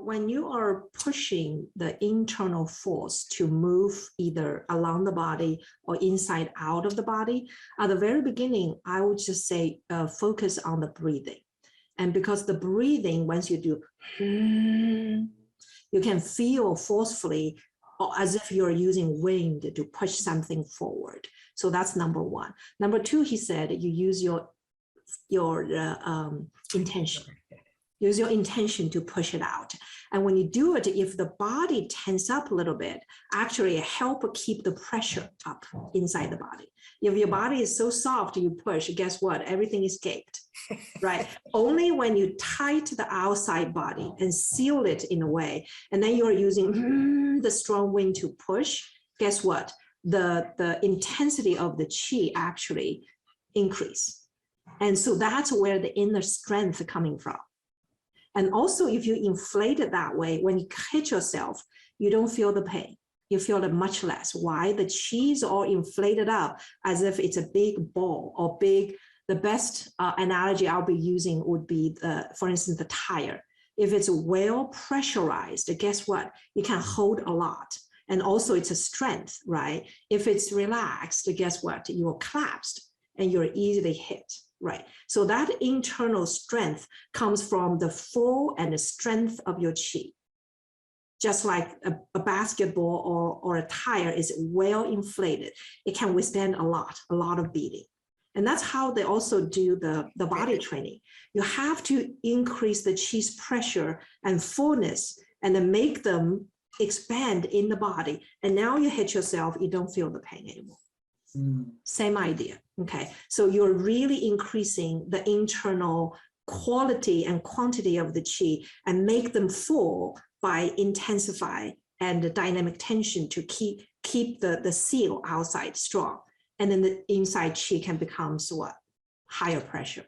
when you are pushing the internal force to move either along the body or inside out of the body, at the very beginning, I would just say focus on the breathing. And because the breathing, once you do, you can feel forcefully as if you're using wind to push something forward. So that's number one. Number two, he said, you use your intention. Use your intention to push it out. And when you do it, if the body tense up a little bit, actually help keep the pressure up inside the body. If your body is so soft, you push, guess what? Everything escaped, right? Only when you tight the outside body and seal it in a way, and then you're using the strong wind to push, guess what? The intensity of the qi actually increase. And so that's where the inner strength is coming from. And also, if you inflate it that way, when you hit yourself, you don't feel the pain. You feel it much less. Why? The qi is all inflated up as if it's a big ball or big. The best analogy I'll be using would be, for instance, the tire. If it's well pressurized, guess what? You can hold a lot. And also it's a strength, right? If it's relaxed, guess what? You're collapsed and you're easily hit. Right. So that internal strength comes from the flow and the strength of your qi. Just like a basketball or a tire is well inflated, it can withstand a lot of beating. And that's how they also do the body training. You have to increase the qi's pressure and fullness and then make them expand in the body. And now you hit yourself, you don't feel the pain anymore. Same idea. Okay, so you're really increasing the internal quality and quantity of the qi and make them full by intensify and the dynamic tension to keep the seal outside strong. And then the inside qi can become what? Higher pressure.